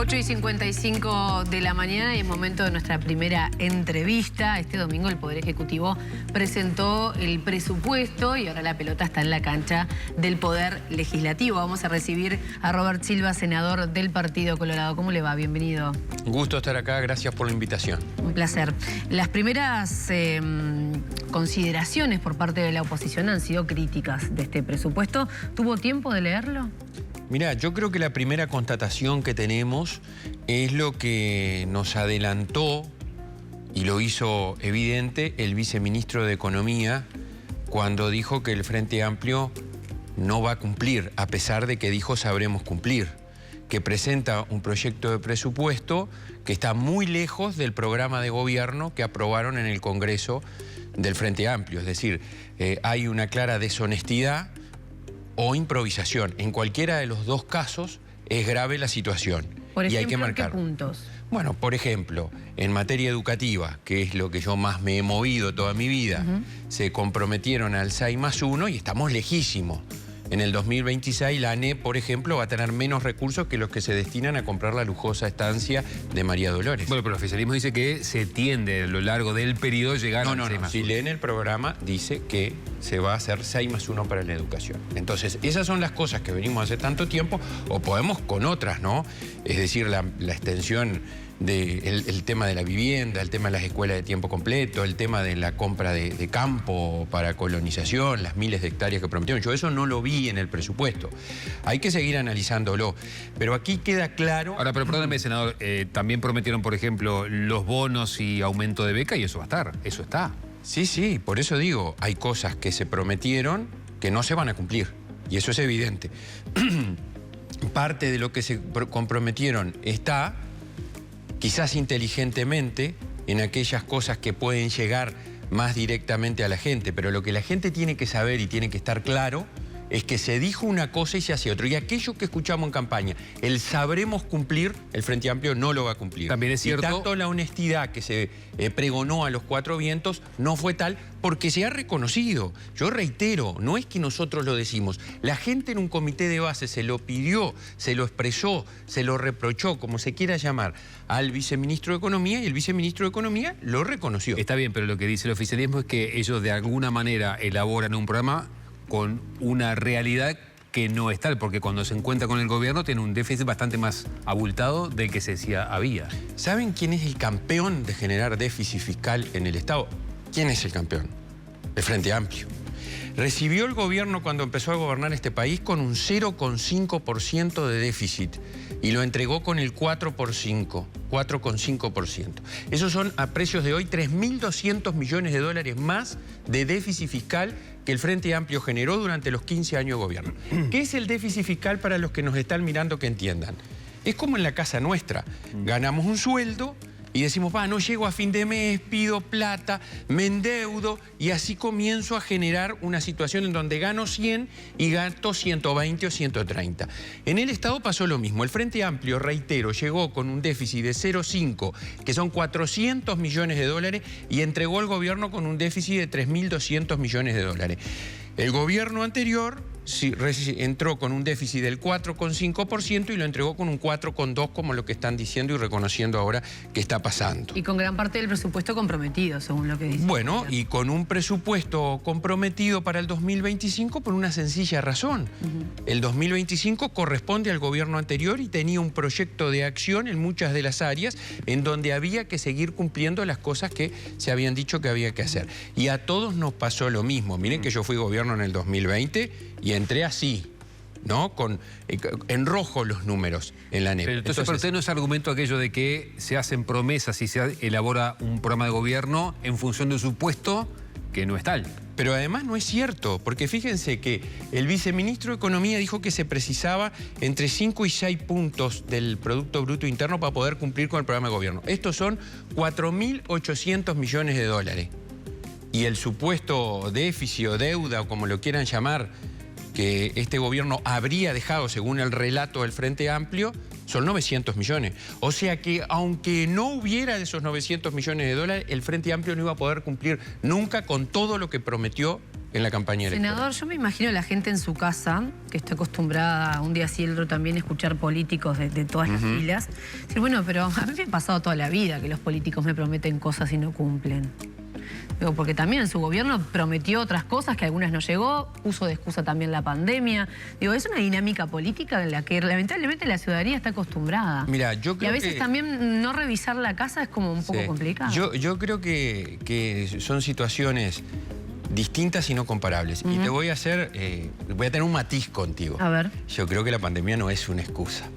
8:55 de la mañana y es momento de nuestra primera entrevista. Este domingo el Poder Ejecutivo presentó el presupuesto y ahora la pelota está en la cancha del Poder Legislativo. Vamos a recibir a Robert Silva, senador del Partido Colorado. ¿Cómo le va? Bienvenido. Un gusto estar acá, gracias por la invitación. Un placer. Las primeras consideraciones por parte de la oposición han sido críticas de este presupuesto. ¿Tuvo tiempo de leerlo? Mirá, yo creo que la primera constatación que tenemos es lo que nos adelantó y lo hizo evidente el viceministro de Economía cuando dijo que el Frente Amplio no va a cumplir, a pesar de que dijo sabremos cumplir, que presenta un proyecto de presupuesto que está muy lejos del programa de gobierno que aprobaron en el Congreso del Frente Amplio. Es decir, hay una clara deshonestidad o improvisación. En cualquiera de los dos casos es grave la situación. Por ejemplo, y hay que marcar. ¿qué puntos? Bueno, por ejemplo, en materia educativa, que es lo que yo más me he movido toda mi vida, se comprometieron al 6+1 y estamos lejísimos. En el 2026 la ANE, por ejemplo, va a tener menos recursos que los que se destinan a comprar la lujosa estancia de María Dolores. Bueno, pero el oficialismo dice que se tiende a lo largo del periodo llegar al 6+1. Si leen el programa, dice que se va a hacer 6+1 para la educación. Entonces, esas son las cosas que venimos hace tanto tiempo, o podemos con otras, ¿no? Es decir, la extensión del tema de la vivienda, el tema de las escuelas de tiempo completo, el tema de la compra de campo para colonización, las miles de hectáreas que prometieron. Yo eso no lo vi en el presupuesto. Hay que seguir analizándolo. Pero aquí queda claro... Ahora, pero perdóname, senador, también prometieron, por ejemplo, los bonos y aumento de beca y eso va a estar, eso está. Sí, por eso digo, hay cosas que se prometieron que no se van a cumplir. Y eso es evidente. Parte de lo que se comprometieron está... quizás inteligentemente, en aquellas cosas que pueden llegar más directamente a la gente, pero lo que la gente tiene que saber y tiene que estar claro es que se dijo una cosa y se hace otra. Y aquello que escuchamos en campaña, el sabremos cumplir, el Frente Amplio no lo va a cumplir. También es cierto... Y tanto la honestidad que se pregonó a los cuatro vientos no fue tal porque se ha reconocido. Yo reitero, no es que nosotros lo decimos. La gente en un comité de base se lo pidió, se lo expresó, se lo reprochó, como se quiera llamar, al viceministro de Economía y el viceministro de Economía lo reconoció. Está bien, pero lo que dice el oficialismo es que ellos de alguna manera elaboran un programa con una realidad que no es tal, porque cuando se encuentra con el gobierno tiene un déficit bastante más abultado del que se decía había. ¿Saben quién es el campeón de generar déficit fiscal en el Estado? ¿Quién es el campeón? El Frente Amplio. Recibió el gobierno cuando empezó a gobernar este país con un 0,5% de déficit y lo entregó con el 4,5%. Esos son a precios de hoy 3.200 millones de dólares más de déficit fiscal que el Frente Amplio generó durante los 15 años de gobierno. ¿Qué es el déficit fiscal para los que nos están mirando que entiendan? Es como en la casa nuestra. Ganamos un sueldo y decimos, no llego a fin de mes, pido plata, me endeudo y así comienzo a generar una situación en donde gano 100 y gasto 120 o 130. En el Estado pasó lo mismo. El Frente Amplio, reitero, llegó con un déficit de 0,5, que son 400 millones de dólares, y entregó al gobierno con un déficit de 3.200 millones de dólares. El gobierno anterior entró con un déficit del 4,5% y lo entregó con un 4,2%, como lo que están diciendo y reconociendo ahora que está pasando. Y con gran parte del presupuesto comprometido, según lo que dice. Bueno, y con un presupuesto comprometido para el 2025 por una sencilla razón. El 2025 corresponde al gobierno anterior y tenía un proyecto de acción en muchas de las áreas en donde había que seguir cumpliendo las cosas que se habían dicho que había que hacer. Y a todos nos pasó lo mismo. Miren que yo fui gobierno en el 2020 y entré así, ¿no? En rojo los números en la ANEP. Pero entonces, ¿para usted no es argumento aquello de que se hacen promesas y se elabora un programa de gobierno en función de un supuesto que no es tal? Pero además no es cierto, porque fíjense que el viceministro de Economía dijo que se precisaba entre 5 y 6 puntos del Producto Bruto Interno para poder cumplir con el programa de gobierno. Estos son 4.800 millones de dólares. Y el supuesto déficit o deuda, o como lo quieran llamar, que este gobierno habría dejado, según el relato del Frente Amplio, son 900 millones. O sea que, aunque no hubiera esos 900 millones de dólares, el Frente Amplio no iba a poder cumplir nunca con todo lo que prometió en la campaña electoral. Senador, yo me imagino a la gente en su casa, que está acostumbrada un día sí y el otro también a escuchar políticos de todas las filas, decir, bueno, pero a mí me ha pasado toda la vida que los políticos me prometen cosas y no cumplen. Digo, porque también en su gobierno prometió otras cosas que algunas no llegó, puso de excusa también la pandemia. Digo, es una dinámica política en la que lamentablemente la ciudadanía está acostumbrada. Mira, yo creo y a veces también no revisar la casa es como un poco complicado. Yo creo que son situaciones distintas y no comparables. Y te voy a voy a tener un matiz contigo. A ver. Yo creo que la pandemia no es una excusa.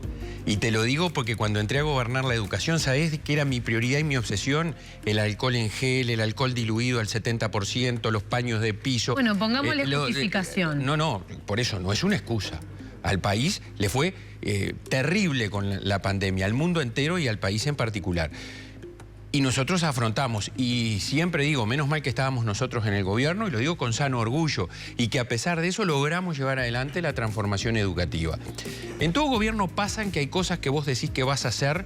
Y te lo digo porque cuando entré a gobernar la educación, ¿sabés que era mi prioridad y mi obsesión? El alcohol en gel, el alcohol diluido al 70%, los paños de piso. Bueno, pongámosle justificación. No, por eso no es una excusa. Al país le fue terrible con la pandemia, al mundo entero y al país en particular. Y nosotros afrontamos, y siempre digo, menos mal que estábamos nosotros en el gobierno, y lo digo con sano orgullo, y que a pesar de eso logramos llevar adelante la transformación educativa. En todo gobierno pasan que hay cosas que vos decís que vas a hacer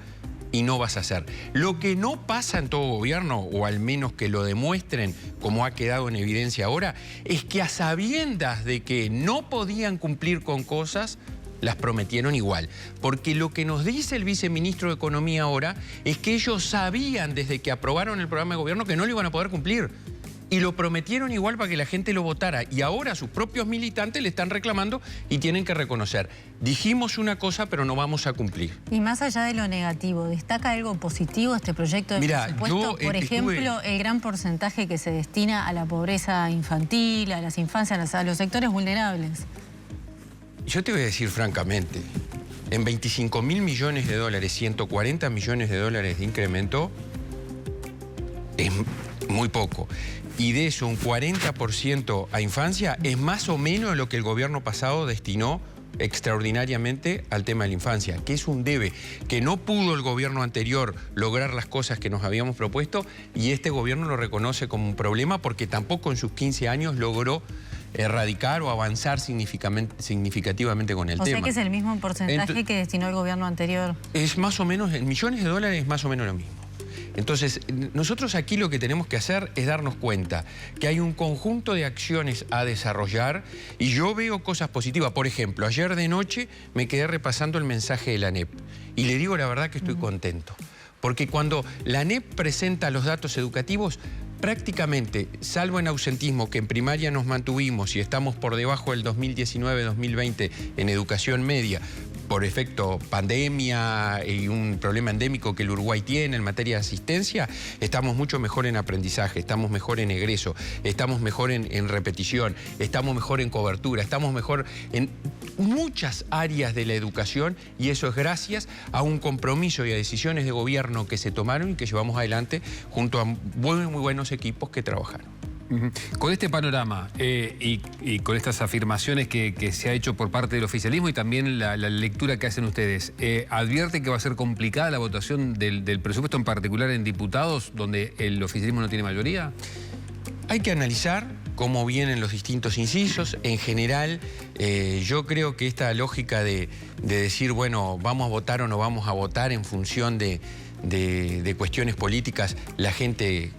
y no vas a hacer. Lo que no pasa en todo gobierno, o al menos que lo demuestren como ha quedado en evidencia ahora, es que a sabiendas de que no podían cumplir con cosas, las prometieron igual. Porque lo que nos dice el viceministro de Economía ahora es que ellos sabían desde que aprobaron el programa de gobierno que no lo iban a poder cumplir. Y lo prometieron igual para que la gente lo votara. Y ahora sus propios militantes le están reclamando y tienen que reconocer. Dijimos una cosa, pero no vamos a cumplir. Y más allá de lo negativo, ¿destaca algo positivo este proyecto de presupuesto? Por ejemplo, el gran porcentaje que se destina a la pobreza infantil, a las infancias, a los sectores vulnerables. Yo te voy a decir francamente, en 25.000 millones de dólares, 140 millones de dólares de incremento, es muy poco. Y de eso un 40% a infancia es más o menos lo que el gobierno pasado destinó extraordinariamente al tema de la infancia, que es un debe, que no pudo el gobierno anterior lograr las cosas que nos habíamos propuesto y este gobierno lo reconoce como un problema porque tampoco en sus 15 años logró erradicar o avanzar significativamente con el tema. O sea que es el mismo porcentaje que destinó el gobierno anterior. Es más o menos, en millones de dólares es más o menos lo mismo. Entonces, nosotros aquí lo que tenemos que hacer es darnos cuenta que hay un conjunto de acciones a desarrollar y yo veo cosas positivas. Por ejemplo, ayer de noche me quedé repasando el mensaje de la ANEP y le digo la verdad que estoy contento. Porque cuando la ANEP presenta los datos educativos, prácticamente, salvo en ausentismo, que en primaria nos mantuvimos y estamos por debajo del 2019-2020 en educación media, por efecto pandemia y un problema endémico que el Uruguay tiene en materia de asistencia, estamos mucho mejor en aprendizaje, estamos mejor en egreso, estamos mejor en repetición, estamos mejor en cobertura, estamos mejor en muchas áreas de la educación y eso es gracias a un compromiso y a decisiones de gobierno que se tomaron y que llevamos adelante junto a muy buenos equipos que trabajaron. Con este panorama y con estas afirmaciones que se ha hecho por parte del oficialismo y también la lectura que hacen ustedes, ¿advierte que va a ser complicada la votación del presupuesto, en particular en diputados, donde el oficialismo no tiene mayoría? Hay que analizar cómo vienen los distintos incisos. En general, yo creo que esta lógica de decir, bueno, vamos a votar o no vamos a votar en función de cuestiones políticas, la gente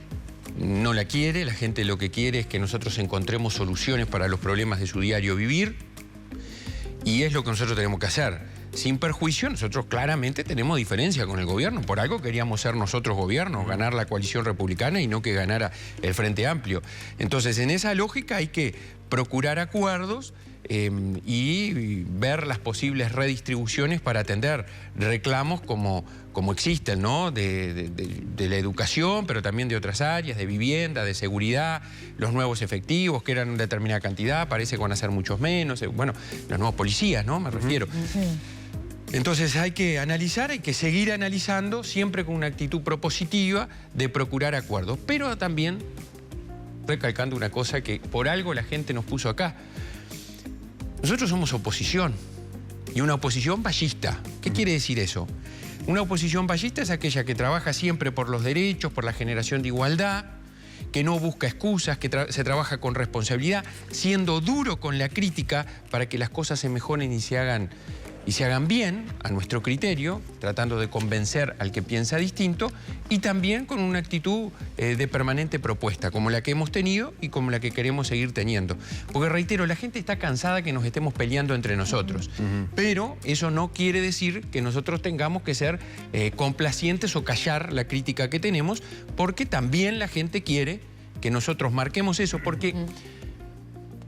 no la quiere, la gente lo que quiere es que nosotros encontremos soluciones para los problemas de su diario vivir y es lo que nosotros tenemos que hacer. Sin perjuicio, nosotros claramente tenemos diferencia con el gobierno. Por algo queríamos ser nosotros gobierno, ganar la coalición republicana y no que ganara el Frente Amplio. Entonces, en esa lógica hay que procurar acuerdos y ver las posibles redistribuciones para atender reclamos como existen, ¿no? De la educación, pero también de otras áreas, de vivienda, de seguridad, los nuevos efectivos que eran una determinada cantidad, parece que van a ser muchos menos, bueno, los nuevos policías, ¿no? Me refiero. Entonces hay que analizar, hay que seguir analizando, siempre con una actitud propositiva de procurar acuerdos, pero también recalcando una cosa que por algo la gente nos puso acá. Nosotros somos oposición y una oposición vallista. ¿Qué quiere decir eso? Una oposición vallista es aquella que trabaja siempre por los derechos, por la generación de igualdad, que no busca excusas, que se trabaja con responsabilidad, siendo duro con la crítica para que las cosas se mejoren y se hagan y se hagan bien, a nuestro criterio, tratando de convencer al que piensa distinto, y también con una actitud de permanente propuesta, como la que hemos tenido y como la que queremos seguir teniendo. Porque reitero, la gente está cansada que nos estemos peleando entre nosotros, pero eso no quiere decir que nosotros tengamos que ser complacientes o callar la crítica que tenemos, porque también la gente quiere que nosotros marquemos eso, porque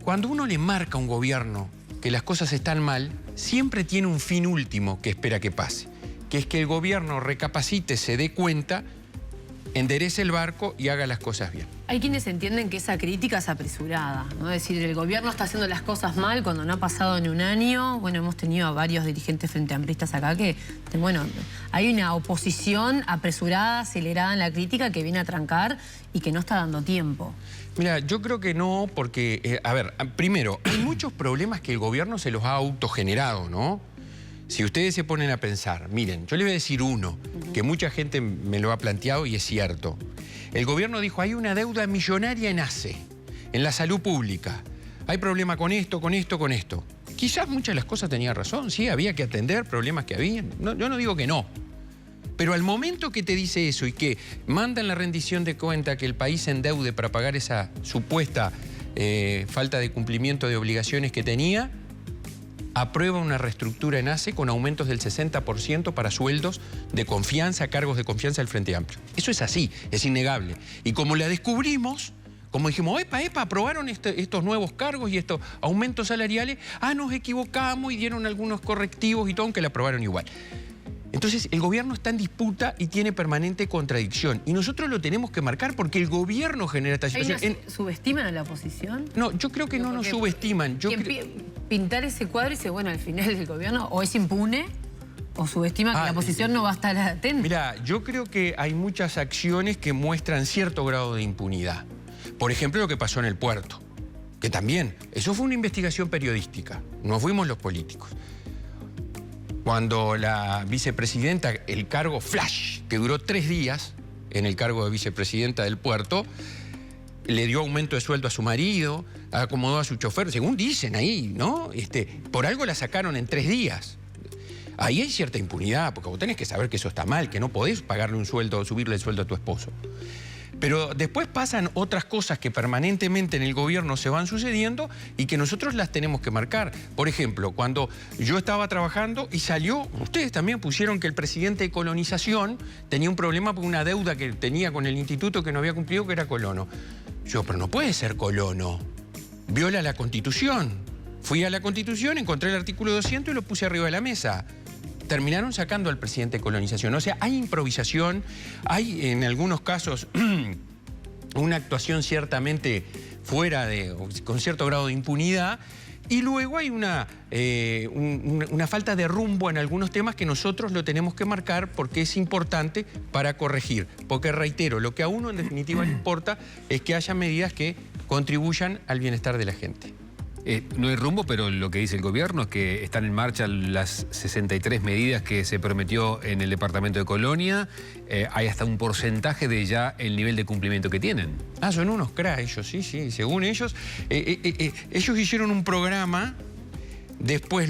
cuando uno le marca a un gobierno que las cosas están mal, siempre tiene un fin último que espera que pase, que es que el gobierno recapacite, se dé cuenta, enderece el barco y haga las cosas bien. Hay quienes entienden que esa crítica es apresurada, ¿no? Es decir, el gobierno está haciendo las cosas mal cuando no ha pasado ni un año. Bueno, hemos tenido a varios dirigentes frente ampristas acá que, bueno, hay una oposición apresurada, acelerada en la crítica que viene a trancar y que no está dando tiempo. Mira, yo creo que no, porque, a ver, primero, hay muchos problemas que el gobierno se los ha autogenerado, ¿no? Si ustedes se ponen a pensar, miren, yo les voy a decir uno, que mucha gente me lo ha planteado y es cierto. El gobierno dijo, hay una deuda millonaria en ACE, en la salud pública. Hay problema con esto, con esto, con esto. Quizás muchas de las cosas tenía razón, sí, había que atender problemas que había. No, yo no digo que no. Pero al momento que te dice eso y que mandan la rendición de cuenta que el país se endeude para pagar esa supuesta falta de cumplimiento de obligaciones que tenía, aprueba una reestructura en ACE con aumentos del 60% para sueldos de confianza, cargos de confianza del Frente Amplio. Eso es así, es innegable. Y como la descubrimos, como dijimos, epa, aprobaron estos nuevos cargos y estos aumentos salariales, nos equivocamos y dieron algunos correctivos y todo, aunque la aprobaron igual. Entonces, el gobierno está en disputa y tiene permanente contradicción. Y nosotros lo tenemos que marcar porque el gobierno genera esta situación. ¿Subestiman a la oposición? No, yo creo que no nos subestiman. Pintar ese cuadro y dice, bueno, al final el gobierno o es impune o subestima que la oposición no va a estar atenta. Mira, yo creo que hay muchas acciones que muestran cierto grado de impunidad. Por ejemplo, lo que pasó en el puerto, que también, eso fue una investigación periodística, no fuimos los políticos. Cuando la vicepresidenta, el cargo flash, que duró 3 días en el cargo de vicepresidenta del puerto, le dio aumento de sueldo a su marido, acomodó a su chofer, según dicen ahí, ¿no? Por algo la sacaron en 3 días. Ahí hay cierta impunidad, porque vos tenés que saber que eso está mal, que no podés pagarle un sueldo, subirle el sueldo a tu esposo. Pero después pasan otras cosas que permanentemente en el gobierno se van sucediendo y que nosotros las tenemos que marcar. Por ejemplo, cuando yo estaba trabajando y salió, ustedes también pusieron que el presidente de Colonización tenía un problema por una deuda que tenía con el instituto que no había cumplido, que era colono. Yo, pero no puede ser colono. Viola la Constitución. Fui a la Constitución, encontré el artículo 200 y lo puse arriba de la mesa. Terminaron sacando al presidente de Colonización. O sea, hay improvisación, hay en algunos casos una actuación ciertamente fuera de, con cierto grado de impunidad, y luego hay una falta de rumbo en algunos temas que nosotros lo tenemos que marcar porque es importante para corregir. Porque reitero, lo que a uno en definitiva le importa es que haya medidas que contribuyan al bienestar de la gente. No hay rumbo, pero lo que dice el gobierno es que están en marcha las 63 medidas que se prometió en el departamento de Colonia. Hay hasta un porcentaje de ya el nivel de cumplimiento que tienen. Son unos cracks ellos, sí. Según ellos, ellos hicieron un programa, después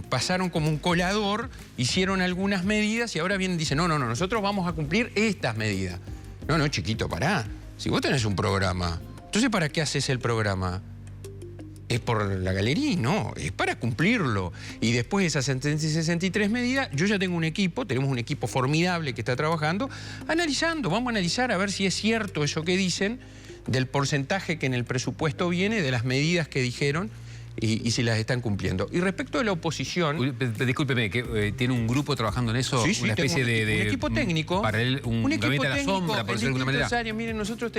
pasaron como un colador, hicieron algunas medidas y ahora vienen y dicen, no, nosotros vamos a cumplir estas medidas. No, chiquito, pará. Si vos tenés un programa, entonces ¿para qué haces el programa? ¿Es por la galería? No, es para cumplirlo. Y después de esas 63 medidas, yo ya tengo un equipo, tenemos un equipo formidable que está trabajando, analizando, vamos a analizar a ver si es cierto eso que dicen, del porcentaje que en el presupuesto viene, de las medidas que dijeron, y si las están cumpliendo. Y respecto de la oposición... Discúlpeme, que tiene un grupo trabajando en eso, sí, una especie de un equipo técnico. Para él, un gabinete a la sombra, por decirlo de alguna manera. Miren, nosotros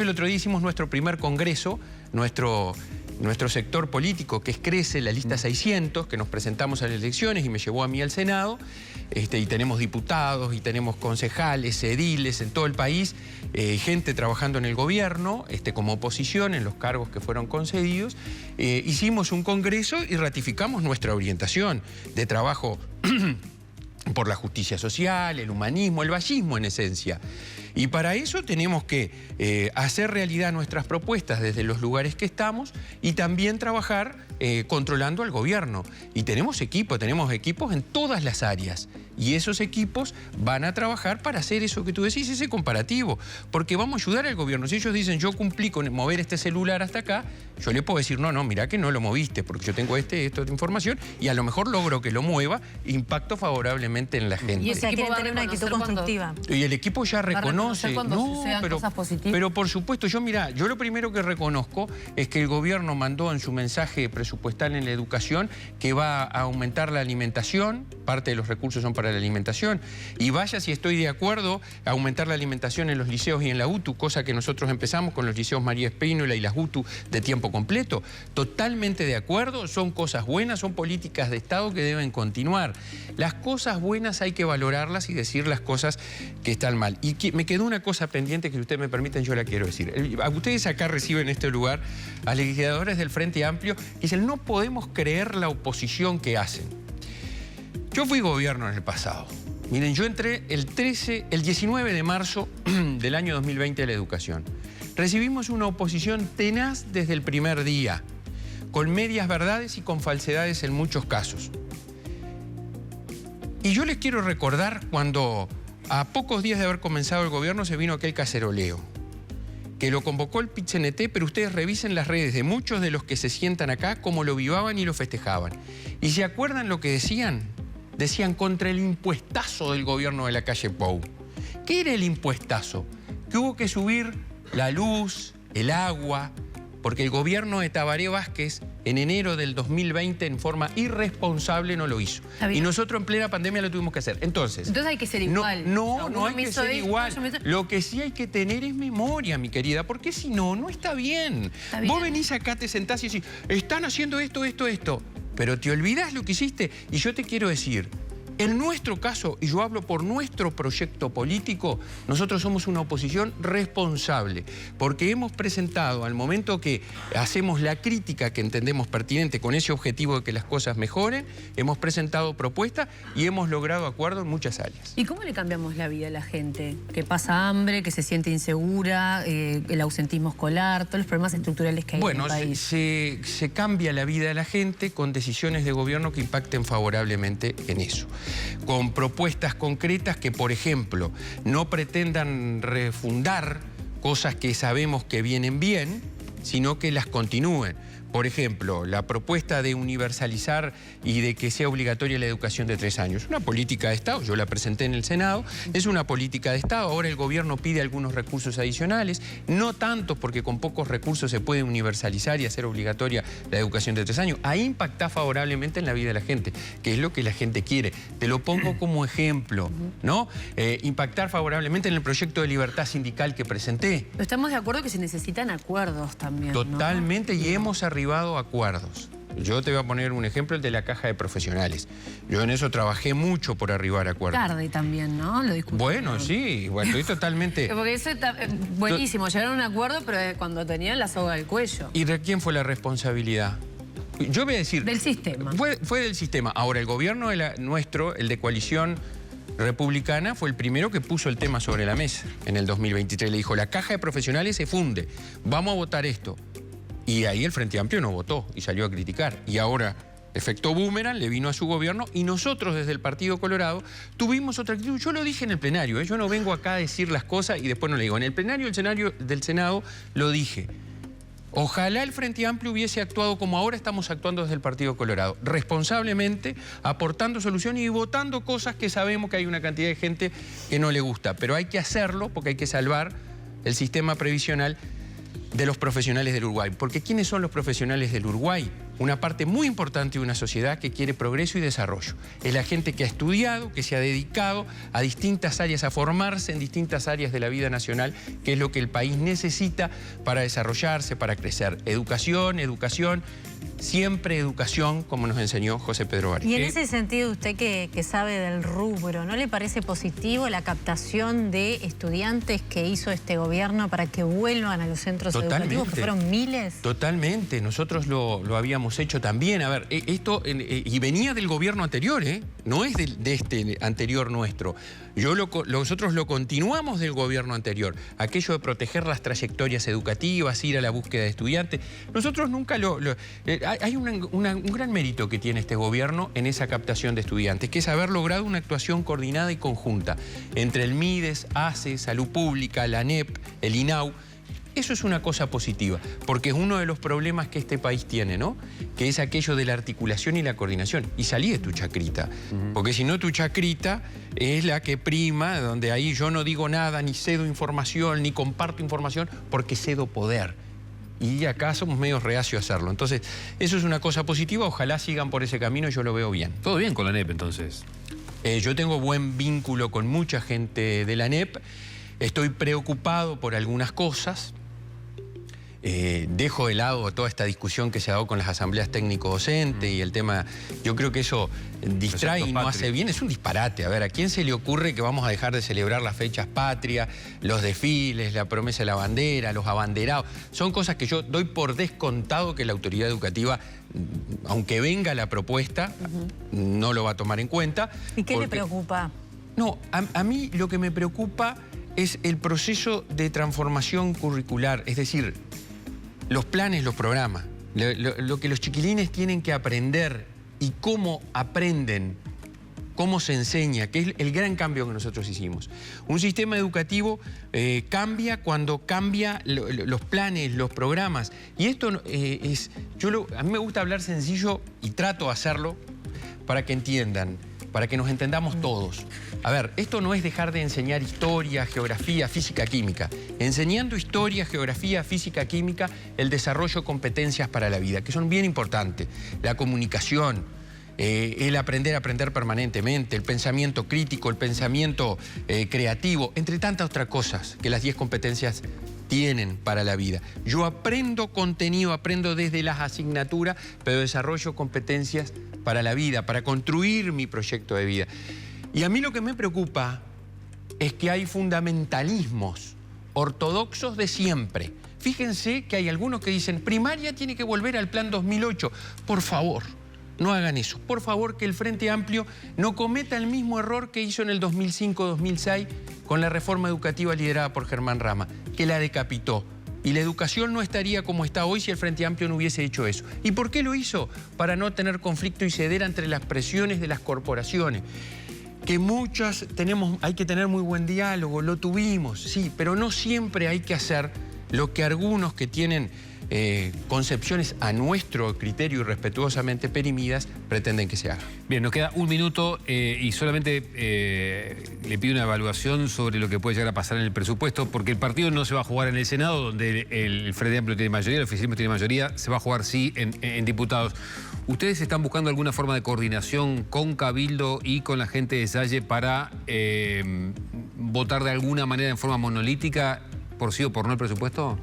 el otro día hicimos nuestro primer congreso, nuestro sector político, que es Crece, la lista 600, que nos presentamos a las elecciones y me llevó a mí al Senado, y tenemos diputados y tenemos concejales, ediles en todo el país, gente trabajando en el gobierno, como oposición en los cargos que fueron concedidos. Hicimos un congreso y ratificamos nuestra orientación de trabajo por la justicia social, el humanismo, el vallismo en esencia. Y para eso tenemos que hacer realidad nuestras propuestas desde los lugares que estamos y también trabajar controlando al gobierno. Y tenemos equipos en todas las áreas. Y esos equipos van a trabajar para hacer eso que tú decís, ese comparativo. Porque vamos a ayudar al gobierno. Si ellos dicen, yo cumplí con mover este celular hasta acá, yo le puedo decir, no, mirá que no lo moviste, porque yo tengo esta información y a lo mejor logro que lo mueva, impacto favorablemente en la gente. Y ese equipo tener una actitud constructiva. Y el equipo ya reconoce. Cosas positivas. Pero por supuesto, yo lo primero que reconozco es que el gobierno mandó en su mensaje presupuestal en la educación que va a aumentar la alimentación, parte de los recursos son para la alimentación, y vaya si estoy de acuerdo a aumentar la alimentación en los liceos y en la UTU, cosa que nosotros empezamos con los liceos María Espínola y las UTU de tiempo completo. Totalmente de acuerdo, son cosas buenas, son políticas de Estado que deben continuar. Las cosas buenas hay que valorarlas y decir las cosas que están mal. Y me quedó una cosa pendiente que, si ustedes me permiten, yo la quiero decir. Ustedes acá reciben en este lugar a legisladores del Frente Amplio que dicen, no podemos creer la oposición que hacen. Yo fui gobierno en el pasado. Miren, yo entré el 19 de marzo del año 2020 a la educación. Recibimos una oposición tenaz desde el primer día, con medias verdades y con falsedades en muchos casos. Y yo les quiero recordar cuando, a pocos días de haber comenzado el gobierno, se vino aquel caceroleo, que lo convocó el PIT-CNT, pero ustedes revisen las redes de muchos de los que se sientan acá, cómo lo vivaban y lo festejaban. ¿Y se acuerdan lo que decían? Decían contra el impuestazo del gobierno de la calle Pou. ¿Qué era el impuestazo? Que hubo que subir la luz, el agua, porque el gobierno de Tabaré Vázquez en enero del 2020 en forma irresponsable no lo hizo. Y nosotros en plena pandemia lo tuvimos que hacer. Entonces hay que ser igual. No hay que ser igual. Lo que sí hay que tener es memoria, mi querida, porque si no, no está bien. Vos venís acá, te sentás y decís, están haciendo esto, pero te olvidás lo que hiciste. Y yo te quiero decir, en nuestro caso, y yo hablo por nuestro proyecto político, nosotros somos una oposición responsable, porque hemos presentado, al momento que hacemos la crítica que entendemos pertinente con ese objetivo de que las cosas mejoren, hemos presentado propuestas y hemos logrado acuerdos en muchas áreas. ¿Y cómo le cambiamos la vida a la gente? Que pasa hambre, que se siente insegura, el ausentismo escolar, todos los problemas estructurales que hay en el país. Bueno, se cambia la vida de la gente con decisiones de gobierno que impacten favorablemente en eso. Con propuestas concretas que, por ejemplo, no pretendan refundar cosas que sabemos que vienen bien, sino que las continúen. Por ejemplo, la propuesta de universalizar y de que sea obligatoria la educación de 3 años. Una política de Estado, yo la presenté en el Senado, es una política de Estado. Ahora el gobierno pide algunos recursos adicionales, no tantos porque con pocos recursos se puede universalizar y hacer obligatoria la educación de 3 años. Ahí impacta favorablemente en la vida de la gente, que es lo que la gente quiere. Te lo pongo como ejemplo, ¿no? Impactar favorablemente en el proyecto de libertad sindical que presenté. Pero estamos de acuerdo que se necesitan acuerdos también, Totalmente, ¿no? Y hemos arribado a acuerdos. Yo te voy a poner un ejemplo, el de la caja de profesionales. Yo en eso trabajé mucho por arribar a acuerdos. Tarde también, ¿no? Lo discutimos. Bueno, sí, estoy totalmente... Porque eso está buenísimo, llegaron a un acuerdo, pero cuando tenían la soga al cuello. ¿Y de quién fue la responsabilidad? Yo voy a decir... Del sistema. Fue del sistema. Ahora, el gobierno nuestro, el de coalición republicana, fue el primero que puso el tema sobre la mesa en el 2023. Le dijo, la caja de profesionales se funde, vamos a votar esto. Y ahí el Frente Amplio no votó y salió a criticar. Y ahora, efecto boomerang, le vino a su gobierno y nosotros desde el Partido Colorado tuvimos otra actitud. Yo lo dije en el plenario, yo no vengo acá a decir las cosas y después no le digo. En el plenario del Senado lo dije. Ojalá el Frente Amplio hubiese actuado como ahora estamos actuando desde el Partido Colorado, responsablemente, aportando soluciones y votando cosas que sabemos que hay una cantidad de gente que no le gusta. Pero hay que hacerlo porque hay que salvar el sistema previsional de los profesionales del Uruguay. Porque ¿quiénes son los profesionales del Uruguay? Una parte muy importante de una sociedad que quiere progreso y desarrollo. Es la gente que ha estudiado, que se ha dedicado a distintas áreas, a formarse en distintas áreas de la vida nacional, que es lo que el país necesita para desarrollarse, para crecer. Educación, siempre educación, como nos enseñó José Pedro Bari. Y en ese sentido, usted que sabe del rubro, ¿no le parece positivo la captación de estudiantes que hizo este gobierno para que vuelvan a los centros educativos, que fueron miles? Totalmente, nosotros lo habíamos hecho también. A ver, esto y venía del gobierno anterior, no es de este anterior nuestro. Nosotros lo continuamos del gobierno anterior. Aquello de proteger las trayectorias educativas, ir a la búsqueda de estudiantes. Nosotros nunca Hay un gran mérito que tiene este gobierno en esa captación de estudiantes, que es haber logrado una actuación coordinada y conjunta entre el MIDES, ACE, Salud Pública, la ANEP, el INAU. Eso es una cosa positiva, porque es uno de los problemas que este país tiene, ¿no? Que es aquello de la articulación y la coordinación. Y salí de tu chacrita, porque si no tu chacrita es la que prima, donde ahí yo no digo nada, ni cedo información, ni comparto información, porque cedo poder. Y acá somos medio reacios a hacerlo. Entonces, eso es una cosa positiva. Ojalá sigan por ese camino, yo lo veo bien. ¿Todo bien con la ANEP, entonces? Yo tengo buen vínculo con mucha gente de la ANEP. Estoy preocupado por algunas cosas. Dejo de lado toda esta discusión que se ha dado con las asambleas técnico-docentes y el tema, yo creo que eso distrae y no hace bien, es un disparate. A ver, ¿a quién se le ocurre que vamos a dejar de celebrar las fechas patrias, los desfiles, la promesa de la bandera, los abanderados? Son cosas que yo doy por descontado que la autoridad educativa, aunque venga la propuesta, no lo va a tomar en cuenta. ¿Y qué le preocupa? No, a mí lo que me preocupa es el proceso de transformación curricular, es decir, los planes, los programas, lo que los chiquilines tienen que aprender y cómo aprenden, cómo se enseña, que es el gran cambio que nosotros hicimos. Un sistema educativo cambia cuando cambia los planes, los programas. Y esto a mí me gusta hablar sencillo y trato de hacerlo para que entiendan, para que nos entendamos todos. A ver, esto no es dejar de enseñar historia, geografía, física, química. Enseñando historia, geografía, física, química, el desarrollo de competencias para la vida, que son bien importantes. La comunicación, el aprender permanentemente, el pensamiento crítico, el pensamiento creativo, entre tantas otras cosas que las 10 competencias tienen para la vida. Yo aprendo contenido, aprendo desde las asignaturas, pero desarrollo competencias para la vida, para construir mi proyecto de vida. Y a mí lo que me preocupa es que hay fundamentalismos ortodoxos de siempre. Fíjense que hay algunos que dicen, primaria tiene que volver al plan 2008. Por favor, no hagan eso. Por favor, que el Frente Amplio no cometa el mismo error que hizo en el 2005-2006 con la reforma educativa liderada por Germán Rama, que la decapitó. Y la educación no estaría como está hoy si el Frente Amplio no hubiese hecho eso. ¿Y por qué lo hizo? Para no tener conflicto y ceder entre las presiones de las corporaciones. Que muchas hay que tener muy buen diálogo, lo tuvimos, sí, pero no siempre hay que hacer lo que algunos que tienen concepciones a nuestro criterio y respetuosamente perimidas pretenden que se haga. Bien, nos queda un minuto y solamente le pido una evaluación sobre lo que puede llegar a pasar en el presupuesto, porque el partido no se va a jugar en el Senado, donde el Frente Amplio tiene mayoría, el oficialismo tiene mayoría, se va a jugar sí en diputados. ¿Ustedes están buscando alguna forma de coordinación con Cabildo y con la gente de Salle para votar de alguna manera en forma monolítica por sí o por no el presupuesto?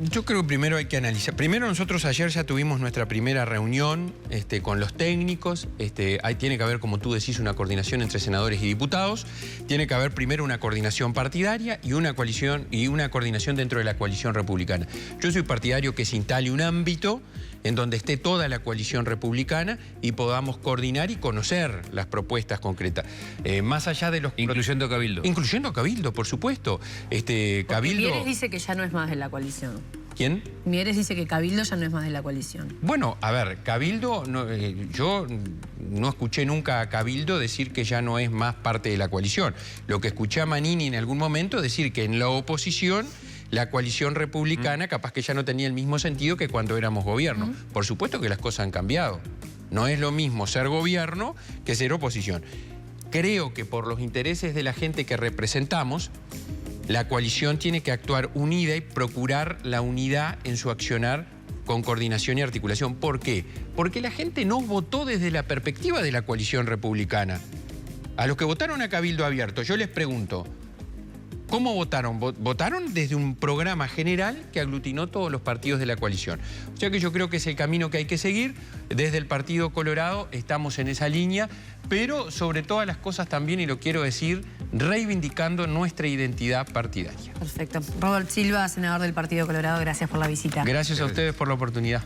Yo creo que primero hay que analizar. Primero nosotros ayer ya tuvimos nuestra primera reunión con los técnicos. Ahí tiene que haber, como tú decís, una coordinación entre senadores y diputados. Tiene que haber primero una coordinación partidaria y una coalición y una coordinación dentro de la coalición republicana. Yo soy partidario que se instale un ámbito en donde esté toda la coalición republicana y podamos coordinar y conocer las propuestas concretas. Más allá de los... Incluyendo a Cabildo. Incluyendo a Cabildo, por supuesto. Cabildo... Mieres dice que ya no es más de la coalición. ¿Quién? Mieres dice que Cabildo ya no es más de la coalición. Bueno, a ver, Cabildo, yo no escuché nunca a Cabildo decir que ya no es más parte de la coalición. Lo que escuché a Manini en algún momento decir que en la oposición la coalición republicana capaz que ya no tenía el mismo sentido que cuando éramos gobierno. Por supuesto que las cosas han cambiado. No es lo mismo ser gobierno que ser oposición. Creo que por los intereses de la gente que representamos, la coalición tiene que actuar unida y procurar la unidad en su accionar con coordinación y articulación. ¿Por qué? Porque la gente no votó desde la perspectiva de la coalición republicana. A los que votaron a Cabildo Abierto, yo les pregunto, ¿cómo votaron? Votaron desde un programa general que aglutinó todos los partidos de la coalición. O sea que yo creo que es el camino que hay que seguir. Desde el Partido Colorado estamos en esa línea, pero sobre todas las cosas también, y lo quiero decir, reivindicando nuestra identidad partidaria. Perfecto. Robert Silva, senador del Partido Colorado, gracias por la visita. Gracias a ustedes por la oportunidad.